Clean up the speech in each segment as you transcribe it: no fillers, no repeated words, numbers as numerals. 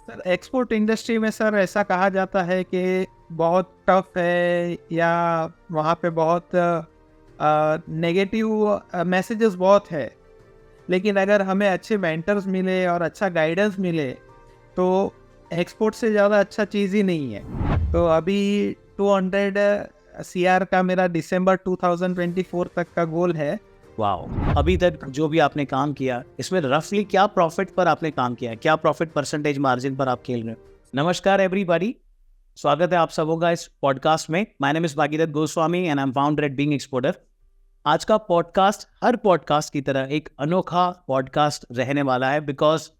Sir export industry में sir ऐसा कहा जाता है कि बहुत टफ है या वहाँ पे बहुत नेगेटिव मैसेजेस बहुत है। लेकिन अगर हमें अच्छे मेंटर्स मिले और अच्छा गाइडेंस मिले तो एक्सपोर्ट से ज़्यादा अच्छा चीज़ ही नहीं है। तो अभी 200 सीआर का मेरा दिसंबर 2024 तक का गोल है। वाओ, अभी तक जो भी आपने काम किया इसमें रफली क्या प्रॉफिट पर आपने काम किया है, क्या प्रॉफिट परसेंटेज मार्जिन पर आप खेल रहे हो? नमस्कार एवरीबॉडी, स्वागत है आप सबों का इस पॉडकास्ट में। My name is Bhagirath Goswami and I am founder at being exporter. आज का पॉडकास्ट हर पॉडकास्ट की तरह एक अनोखा पॉडकास्ट रहने वाला है because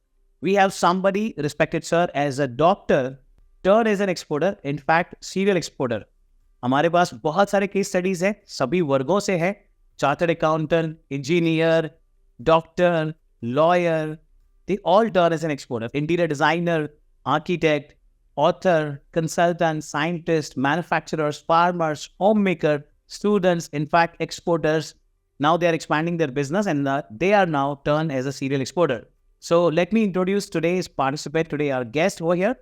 we have somebody respected sir as a doctor turn as an exporter, in fact serial exporter. हमारे पास बहुत सारे केस स्टडीज हैं, सभी वर्गों से है, chartered accountant, engineer, doctor, lawyer, they all turn as an exporter. Interior designer, architect, author, consultant, scientist, manufacturers, farmers, homemaker, students, in fact, exporters. Now they are expanding their business and they are now turned as a serial exporter. So let me introduce today's participant, today our guest over here.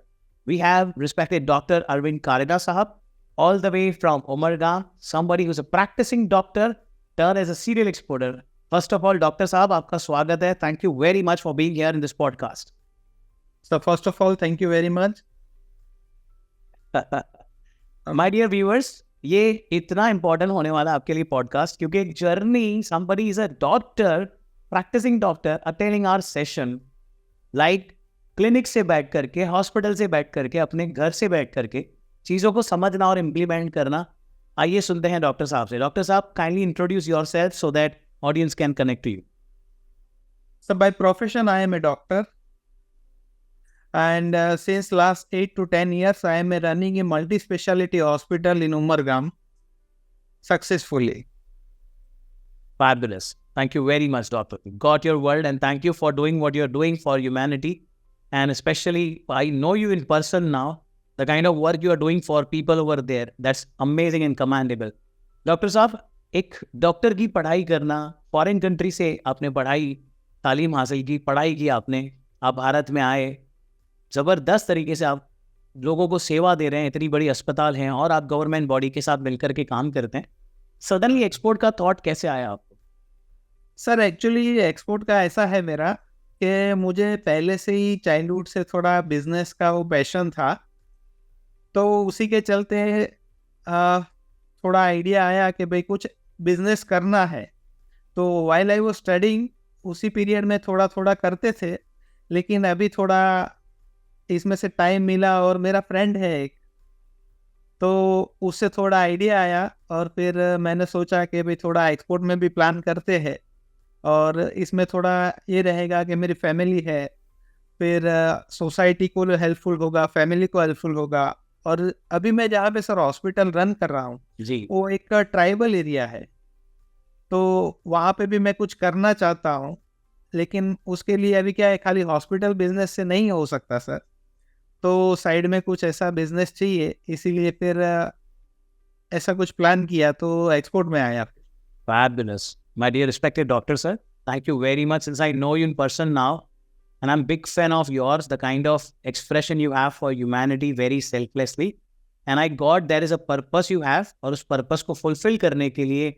We have respected Dr. Arvind Karida Sahab, all the way from Umargam, somebody who's a practicing doctor, turn as a serial exporter. First of all, Dr. Saab, आपका स्वागत है. Thank you very much for being here in this podcast. So first of all, thank you very much. My dear viewers, ये इतना important होने वाला आपके लिए podcast क्योंकि एक journey, somebody is a doctor, practicing doctor, attending our session, like clinic से बैठ करके, hospital से बैठ करके, अपने घर से बैठ करके चीज़ों को समझना और implement करना. आइए सुनते हैं डॉक्टर साहब से. डॉक्टर साहब, kindly introduce yourself so that audience can connect to you. So by profession, I am a doctor, and since last 8 to 10 years, I am running a multi-speciality hospital in Umargam successfully. Fabulous. Thank you very much, doctor. Got your word, and thank you for doing what you're doing for humanity. And especially, I know you in person now. The kind of work you are doing for people over there, that's amazing and commendable. Doctor साहब, एक doctor की पढ़ाई करना, foreign country से आपने तालीम हासिल की, पढ़ाई की आपने, आप भारत में आए, ज़बरदस्त तरीके से आप लोगों को सेवा दे रहे हैं, इतनी बड़ी अस्पताल हैं और आप गवर्नमेंट बॉडी के साथ मिलकर के काम करते हैं. सडनली एक्सपोर्ट का थॉट कैसे आया आपको? सर एक्चुअली एक्सपोर्ट का ऐसा है मेरा कि मुझे पहले से ही चाइल्डहुड से थोड़ा बिजनेस का वो पैशन था, तो उसी के चलते थोड़ा आइडिया आया कि भाई कुछ बिजनेस करना है. तो वाइल आई वाज स्टडिंग उसी पीरियड में थोड़ा थोड़ा करते थे, लेकिन अभी थोड़ा इसमें से टाइम मिला और मेरा फ्रेंड है एक, तो उससे थोड़ा आइडिया आया और फिर मैंने सोचा कि भाई थोड़ा एक्सपोर्ट में भी प्लान करते हैं और इसमें थोड़ा ये रहेगा कि मेरी फैमिली है, फिर सोसाइटी को हेल्पफुल होगा, फैमिली को हेल्पफुल होगा. और अभी मैं जहाँ पे सर हॉस्पिटल रन कर रहा हूँ जी, वो एक ट्राइबल एरिया है, तो वहाँ पे भी मैं कुछ करना चाहता हूँ, लेकिन उसके लिए अभी क्या है, खाली हॉस्पिटल बिजनेस से नहीं हो सकता सर, तो साइड में कुछ ऐसा बिजनेस चाहिए, इसीलिए फिर ऐसा कुछ प्लान किया तो एक्सपोर्ट में आया. Fabulous. My dear respected doctor sir, thank you very much. Since I know you in person now, and I'm a big fan of yours, the kind of expression you have for humanity very selflessly, and I got there is a purpose you have, और उस purpose को fulfil करने के लिए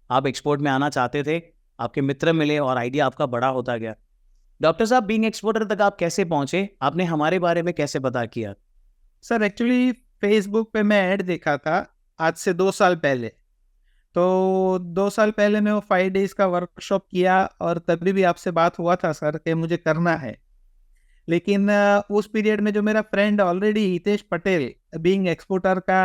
आप export में आना चाहते थे, आपके मित्र मिले और आइडिया आपका बड़ा होता गया. डॉक्टर साहब, बीइंग एक्सपोर्टर तक आप कैसे पहुंचे? आपने हमारे बारे में कैसे पता किया? सर एक्चुअली फेसबुक पे मैं ऐड देखा था आज से 2 साल पहले, तो 2 साल पहले मैं वो 5 डेज का वर्कशॉप किया और तभी भी आपसे बात हुआ था सर कि मुझे करना है. लेकिन उस पीरियड में जो मेरा friend already Hitesh Patel being exporter का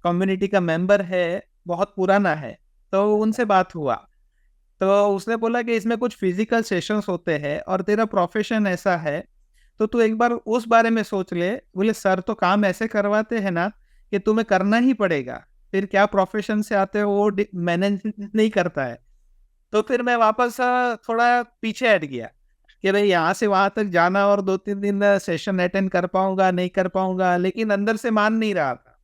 कम्युनिटी का मेंबर है, बहुत पुराना है, तो उनसे बात हुआ, तो उसने बोला कि इसमें कुछ फिजिकल सेशंस होते हैं और तेरा प्रोफेशन ऐसा है तो तू एक बार उस बारे में सोच ले. बोले सर तो काम ऐसे करवाते हैं ना कि तुम्हें करना ही पड़ेगा, फिर क्या प्रोफेशन से आते हो वो मैनेज नहीं करता है. तो फिर मैं वापस थोड़ा पीछे हट गया कि भाई यहाँ से वहाँ तक जाना और 2-3 दिन सेशन अटेंड कर पाऊंगा नहीं कर पाऊंगा, लेकिन अंदर से मान नहीं रहा था.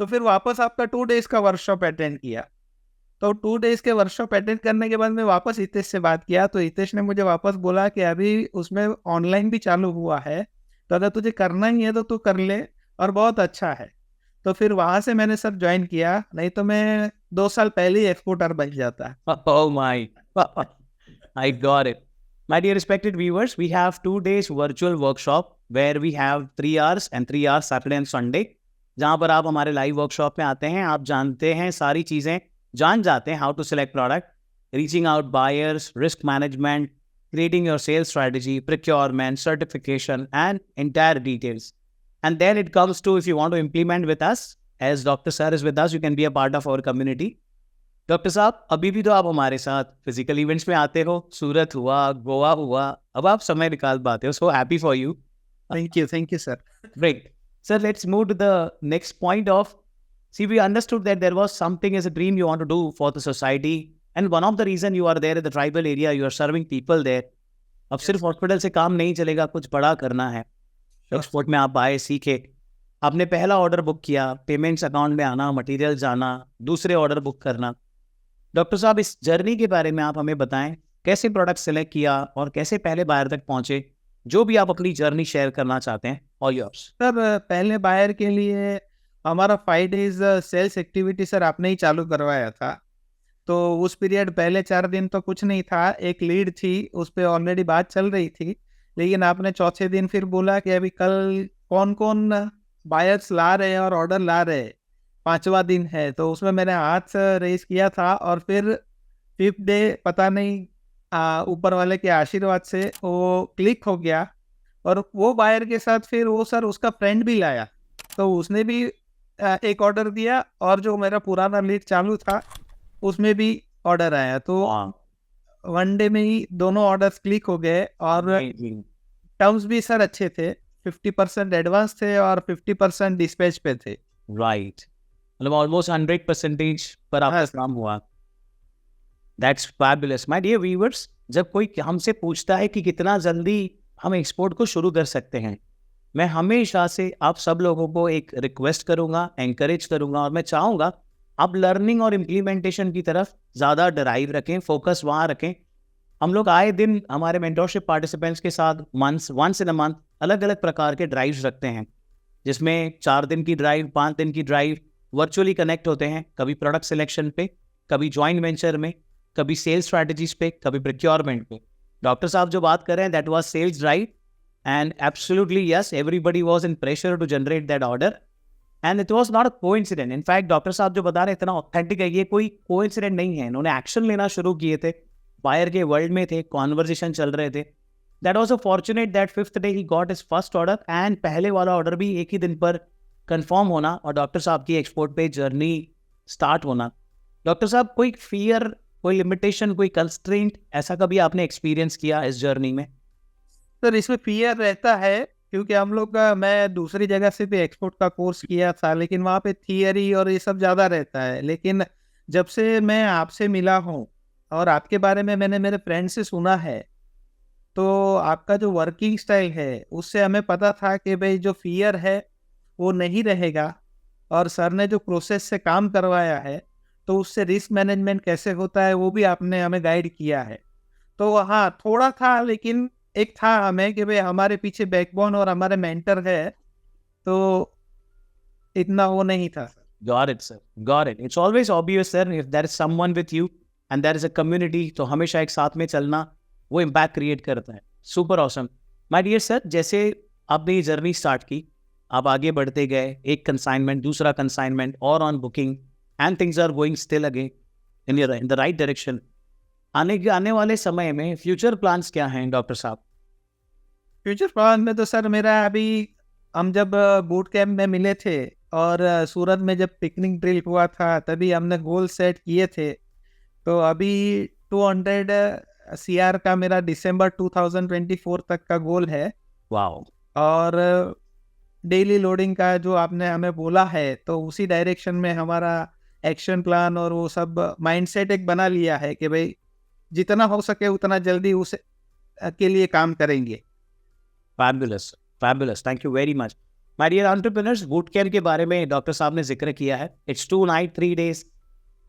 तो फिर वापस आपका 2 डेज का वर्कशॉप अटेंड किया, तो 2 डेज के वर्कशॉप अटेंड करने के बाद मैं वापस हितेश से बात किया, तो हितेश ने मुझे वापस बोला कि अभी उसमें ऑनलाइन भी चालू हुआ है, तो अगर तुझे करना ही है तो तू कर ले, और बहुत अच्छा है। तो फिर वहां से मैंने सर ज्वाइन किया, नहीं तो मैं 2 साल पहले ही एक्सपोर्टर बन जाता। Oh my, I got it. My dear respected viewers, we have 2 days virtual workshop where we have 3 hours and 3 hours Saturday and Sunday. जहाँ पर आप हमारे लाइव वर्कशॉप में आते हैं, आप जानते हैं सारी चीज़ें, जान जाते हैं how to select product, reaching out buyers, risk management, creating your sales strategy, procurement, certification, and entire details. And then it comes to, if you want to implement with us, as Dr. Sir is with us, you can be a part of our community. Doctor साहब, अभी भी तो आप हमारे साथ physical events में आते हो, सूरत हुआ, गोवा हुआ, अब आप समय निकाल पाते हो, so happy for you. Thank you sir. Great sir, let's move to the next point of, see, we understood that there was something as a dream you want to do for the society, and one of the reason you are there in the tribal area, you are serving people there. अब सिर्फ hospital से काम नहीं चलेगा, कुछ बड़ा करना है। एक्सपोर्ट में आप आए, सीखे, आपने पहला ऑर्डर बुक किया, पेमेंट्स अकाउंट में आना, मटेरियल जाना, दूसरे ऑर्डर बुक करना। डॉक्टर साहब, इस जर्नी के बारे में आप हमें बताएं, कैसे प्रोडक्ट सेलेक्ट किया और कैसे पहले बायर तक पहुंचे, जो भी आप अपनी जर्नी शेयर करना चाहते हैं, ऑल योर्स। सर पहले बायर के लिए हमारा 5 days सेल्स एक्टिविटी सर आपने ही चालू करवाया था। तो उस पीरियड पहले 4 दिन तो कुछ नहीं था, एक लीड थी, उस पर ऑलरेडी बात चल रही थी, लेकिन आपने चौथे दिन फिर बोला कि अभी कल कौन कौन बायर्स ला रहे हैं और ऑर्डर ला रहे हैं, 5वां दिन है। तो उसमें मैंने हाथ रेस किया था, और फिर 5th डे पता नहीं ऊपर वाले के आशीर्वाद से वो क्लिक हो गया, और वो बायर के साथ फिर वो सर उसका फ्रेंड भी लाया, तो उसने भी एक ऑर्डर दिया, और जो मेरा पुराना लीड चालू था उसमें भी ऑर्डर आया। तो 1 डे में ही दोनों ऑर्डर्स क्लिक हो गए, और टर्म्स भी सर अच्छे थे, 50% एडवांस थे और 50% डिस्पैच पे थे। राइट, मतलब ऑलमोस्ट 100% पर आपका काम हुआ। That's fabulous. My dear viewers, जब कोई हमसे पूछता है कि कितना जल्दी हम एक्सपोर्ट को शुरू कर सकते हैं, मैं हमेशा से आप सब लोगों को एक रिक्वेस्ट करूंगा, एनकरेज करूंगा, और मैं चाहूंगा आप लर्निंग और इम्प्लीमेंटेशन की तरफ ज़्यादा ड्राइव रखें, फोकस वहाँ रखें। हम लोग आए दिन हमारे मेंटोरशिप पार्टिसिपेंट्स के साथ वंस इन अ मंथ अलग अलग प्रकार के ड्राइव्स रखते हैं, जिसमें 4 दिन की ड्राइव, 5 दिन की ड्राइव वर्चुअली कनेक्ट होते हैं, कभी प्रोडक्ट सिलेक्शन पे, कभी जॉइंट वेंचर में, कभी सेल्स स्ट्रैटेजीज पे, कभी प्रोक्योरमेंट पे। डॉक्टर साहब जो बात कर रहे हैं, that was sales drive, and absolutely yes, everybody was in pressure to generate that order, and it was not a coincident. In fact doctor साहब जो बता रहे हैं इतना ऑथेंटिक है, ये कोई कोइंसिडेंट नहीं है, इन्होंने एक्शन लेना शुरू किए थे, बायर के वर्ल्ड में थे, कॉन्वर्जेशन चल रहे थे। That was a fortunate that 5th day he got his first order, and पहले वाला ऑर्डर भी एक ही दिन पर कंफर्म होना, और डॉक्टर साहब की एक्सपोर्ट पे जर्नी स्टार्ट होना। डॉक्टर साहब, कोई फियर, कोई लिमिटेशन, कोई कंस्ट्रेंट ऐसा कभी आपने एक्सपीरियंस किया इस जर्नी में? सर इसमें फियर रहता है, क्योंकि हम लोग का, मैं दूसरी जगह से भी एक्सपोर्ट का कोर्स किया था, लेकिन वहाँ पे थियरी और ये सब ज़्यादा रहता है। लेकिन जब से मैं आपसे मिला हूँ और आपके बारे में मैंने मेरे फ्रेंड से सुना है, तो आपका जो वर्किंग स्टाइल है उससे हमें पता था कि भाई जो फियर है वो नहीं रहेगा, और सर ने जो प्रोसेस से काम करवाया है, तो उससे रिस्क मैनेजमेंट कैसे होता है वो भी आपने हमें गाइड किया है। तो हाँ, थोड़ा था, लेकिन एक था हमें कि भाई हमारे पीछे बैकबोन और हमारे मेंटर है, तो इतना वो नहीं था। Got it, sir. Got it. It's always obvious, sir, if there is someone with you and there is a community, तो हमेशा एक साथ में चलना वो इम्पैक्ट क्रिएट करता है। Super awesome. My dear sir, जैसे आपने ये जर्नी स्टार्ट की, आप आगे बढ़ते गए, एक कंसाइनमेंट, दूसरा कंसाइनमेंट, और on booking, and things are going still again in the right direction. आने वाले समय में फ्यूचर प्लान्स क्या हैं डॉक्टर साहब? फ्यूचर प्लान में तो सर मेरा अभी, हम जब बूट कैंप में मिले थे और सूरत में जब पिकनिक ड्रिल हुआ था, तभी हमने गोल सेट किए थे। तो अभी 200 CR का मेरा दिसंबर 2024 तक का गोल है। वाओ। और डेली लोडिंग का जो आपने हमें बोला है, तो उसी डायरेक्शन में हमारा एक्शन प्लान और वो सब माइंडसेट एक बना लिया है कि भाई जितना हो सके उतना जल्दी उस के लिए काम करेंगे। Fabulous, fabulous, thank you very much. My dear entrepreneurs, boot camp के बारे में डॉक्टर साहब ने जिक्र किया है। It's 2 night 3 days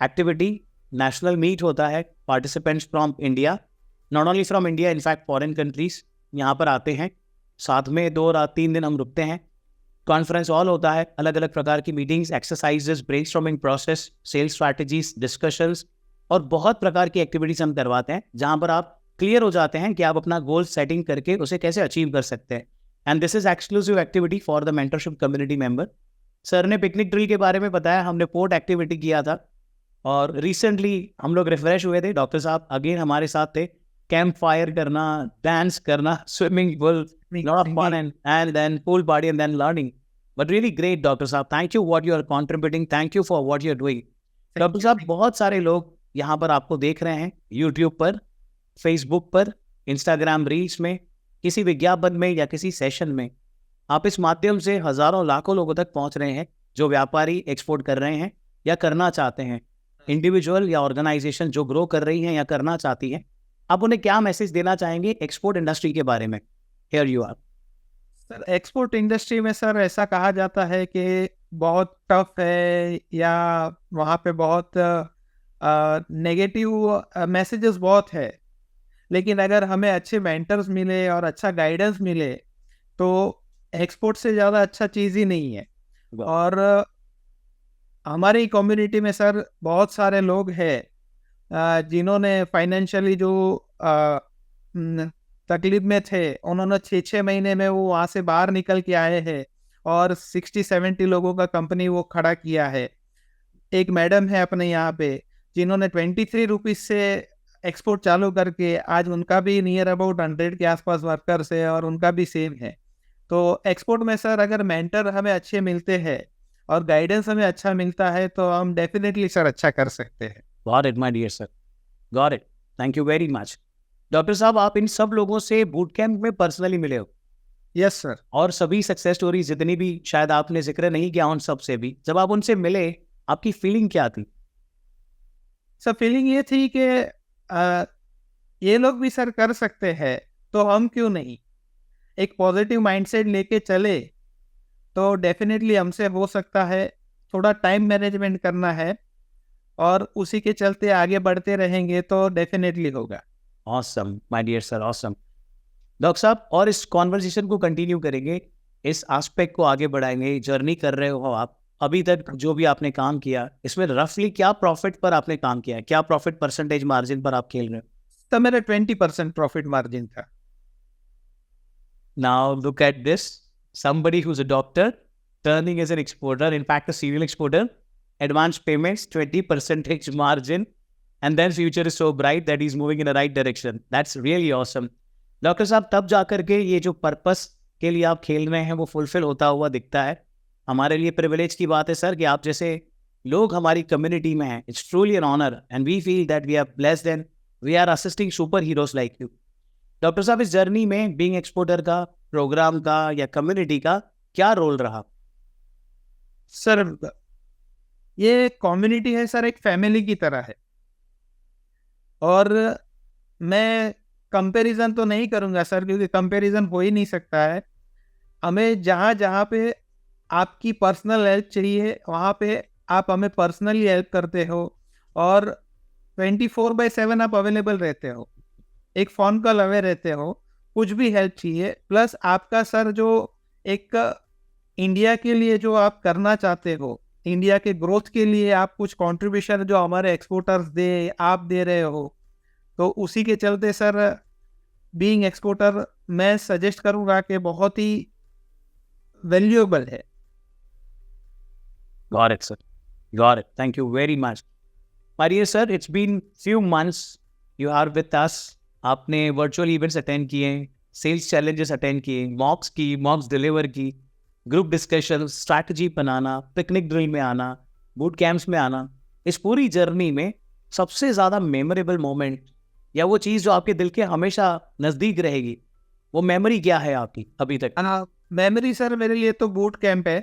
activity, national meet होता है, participants from India, not only from India, in fact foreign countries यहाँ पर आते हैं। साथ में 2 रात 3 दिन हम रुकते हैं, कॉन्फ्रेंस हॉल होता है, अलग अलग प्रकार की meetings, exercises, brainstorming process, sales strategies, discussions और बहुत प्रकार की एक्टिविटीज हम करवाते हैं, जहां पर आप क्लियर हो जाते हैं कि आप अपना गोल सेटिंग करके उसे कैसे अचीव कर सकते हैं। And this is exclusive activity for the mentorship community member. Sir ने पिकनिक ड्रिल के बारे में बताया, हमने पोर्ट एक्टिविटी किया था और रिसेंटली हम लोग रिफ्रेश हुए थे। डॉक्टर साहब अगेन हमारे साथ थे, कैंप फायर करना, डांस करना, swimming pool, lot of fun and then pool party and then learning. But really great, Dr. साहब, thank you what you are contributing, thank you for what you are doing. Doctor साहब बहुत सारे लोग यहाँ पर आपको देख रहे हैं, यूट्यूब पर, फेसबुक पर, इंस्टाग्राम रील्स में, किसी विज्ञापन में या किसी सेशन में आप इस माध्यम से हजारों लाखों लोगों तक पहुंच रहे हैं जो व्यापारी एक्सपोर्ट कर रहे हैं या करना चाहते हैं, इंडिविजुअल या ऑर्गेनाइजेशन जो ग्रो कर रही हैं या करना चाहती हैं। आप उन्हें क्या मैसेज देना चाहेंगे एक्सपोर्ट इंडस्ट्री के बारे में? Here you are. Sir export industry में सर ऐसा कहा जाता है कि बहुत टफ है या वहाँ पे बहुत नेगेटिव मैसेजेस बहुत है, लेकिन अगर हमें अच्छे मेंटर्स मिले और अच्छा गाइडेंस मिले तो एक्सपोर्ट से ज़्यादा अच्छा चीज़ ही नहीं है। और हमारी कम्युनिटी में सर बहुत सारे लोग हैं जिन्होंने फाइनेंशियली जो तकलीफ में थे, उन्होंने 6-6 महीने में वो वहाँ से बाहर निकल के आए हैं और 60-70 लोगों का कंपनी वो खड़ा किया है। एक मैडम है अपने यहाँ पे जिन्होंने 23 रुपीज़ से एक्सपोर्ट चालू करके आज उनका भी नियर अबाउट 100 के आसपास वर्कर्स है और उनका भी सेम है। तो एक्सपोर्ट में सर अगर मेंटर हमें अच्छे मिलते हैं और गाइडेंस हमें अच्छा मिलता है तो हम डेफिनेटली सर अच्छा कर सकते हैं। Got it, my dear sir. Got it. Thank you very much. Doctor साहब आप इन सब लोगों से बूट कैंप में पर्सनली मिले हो? Yes sir. और सभी सक्सेस स्टोरी जितनी भी शायद आपने जिक्र नहीं किया उन सब से भी, जब आप उनसे मिले आपकी फीलिंग क्या थी? सर फीलिंग ये थी कि ये लोग भी सर कर सकते हैं तो हम क्यों नहीं। एक पॉजिटिव माइंडसेट लेके चले तो डेफिनेटली हमसे हो सकता है। थोड़ा टाइम मैनेजमेंट करना है और उसी के चलते आगे बढ़ते रहेंगे तो डेफिनेटली होगा। Awesome, my dear sir, awesome. Doctor साहब और इस कॉन्वर्सेशन को कंटिन्यू करेंगे, इस एस्पेक्ट को आगे बढ़ाएंगे। जर्नी कर रहे हो आप, अभी तक जो भी आपने काम किया इसमें रफली क्या प्रॉफिट पर आपने काम किया है, क्या प्रॉफिट परसेंटेज मार्जिन पर आप खेल रहे हो? तो मेरा 20% प्रॉफिट मार्जिन था। Now look at this, somebody who's a doctor turning as an exporter, in fact a serial exporter, advance payments, 20% margin, and then future is so bright that he's moving in the right direction. That's really awesome. Doctor साहब तब जाकर के ये जो purpose के लिए आप खेल रहे हैं वो फुलफिल होता हुआ दिखता है। हमारे लिए प्रिविलेज की बात है सर कि आप जैसे लोग हमारी कम्युनिटी में हैं। It's truly an honour and we feel that we are blessed and we are assisting super heroes like you. Doctor साहब इस जर्नी में बीइंग एक्सपोर्टर का, प्रोग्राम का या कम्युनिटी का क्या रोल रहा? सर ये कम्युनिटी है सर, एक फैमिली की तरह है और मैं कंपैरिजन तो नहीं करूंगा सर क्योंकि कंपैरिजन हो ही नहीं सकता है। हमें जहाँ जहाँ पे आपकी पर्सनल हेल्प चाहिए वहाँ पे आप हमें पर्सनली हेल्प करते हो और 24/7 आप अवेलेबल रहते हो, एक फ़ोन कॉल अवे रहते हो, कुछ भी हेल्प चाहिए। प्लस आपका सर जो एक इंडिया के लिए जो आप करना चाहते हो, इंडिया के ग्रोथ के लिए आप कुछ कंट्रीब्यूशन जो हमारे एक्सपोर्टर्स दे आप दे रहे हो, तो उसी के चलते सर बीइंग एक्सपोर्टर मैं सजेस्ट करूँगा कि बहुत ही वैल्यूएबल है। Got it, sir. Got it. Thank you very much. My dear sir, it's been few months you are with us. आपने वर्चुअल इवेंट्स अटेंड किए, सेल्स चैलेंजेस अटेंड किए, मॉक्स deliver की, group discussion, strategy बनाना, picnic drill में आना, boot camps में आना। इस पूरी जर्नी में सबसे ज़्यादा मेमोरेबल मोमेंट या वो चीज़ जो आपके दिल के हमेशा नज़दीक रहेगी, वो मेमोरी क्या है आपकी अभी तक? मेमोरी सर मेरे लिए तो बूट कैंप है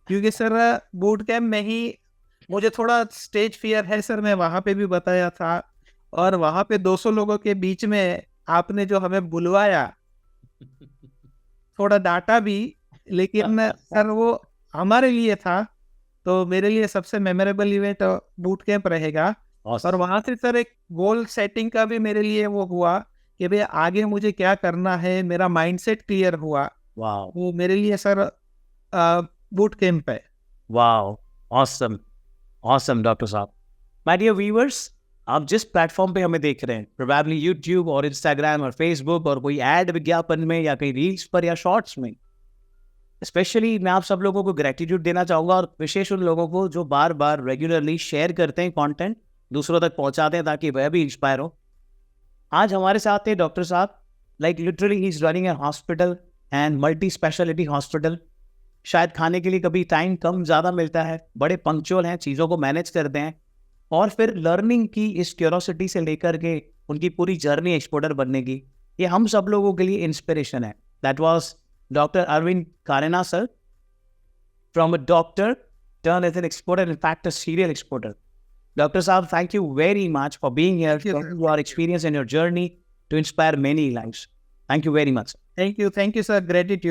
क्योंकि सर बूट कैंप में ही मुझे थोड़ा स्टेज फियर है सर, मैं वहाँ पे भी बताया था और वहाँ पे 200 लोगों के बीच में आपने जो हमें बुलवाया, थोड़ा डांटा भी, लेकिन सर वो हमारे लिए था। तो मेरे लिए सबसे मेमोरेबल इवेंट बूट कैंप रहेगा। और वहाँ से सर एक गोल सेटिंग का भी मेरे लिए वो हुआ कि भाई आगे मुझे क्या करना है, मेरा माइंडसेट क्लियर हुआ। वाओ, वो मेरे लिए सर बूट कैंप है। वाओ, ऑसम, ऑसम डॉक्टर साहब। माय डियर व्यूअर्स, आप जिस प्लेटफॉर्म पे हमें देख रहे हैं, प्रोबेबली यूट्यूब और इंस्टाग्राम और फेसबुक और कोई ऐड विज्ञापन में या कहीं रील्स पर या शॉर्ट्स में, स्पेशली मैं आप सब लोगों को ग्रेटिट्यूड देना चाहूँगा, और विशेष उन लोगों को जो बार बार रेगुलरली शेयर करते हैं कंटेंट, दूसरों तक पहुँचाते हैं ताकि वह भी इंस्पायर हो। आज हमारे साथ है डॉक्टर साहब, like literally he is running A hospital and multi speciality hospital. शायद खाने के लिए कभी टाइम कम ज़्यादा मिलता है, बड़े पंक्चुअल हैं, चीज़ों को मैनेज करते हैं, और फिर लर्निंग की इस क्यूरोसिटी से लेकर के उनकी पूरी जर्नी एक्सपोर्टर बनने की, ये हम सब लोगों के लिए इंस्पिरेशन है। That was doctor Arvind Karena sir, from a doctor turn as an exporter, in fact a serial exporter. Dr. Saab, thank you very much for being here, Thank you, for sir. your experience and your journey to inspire many lives. Thank you very much. Thank you, sir. Gratitude.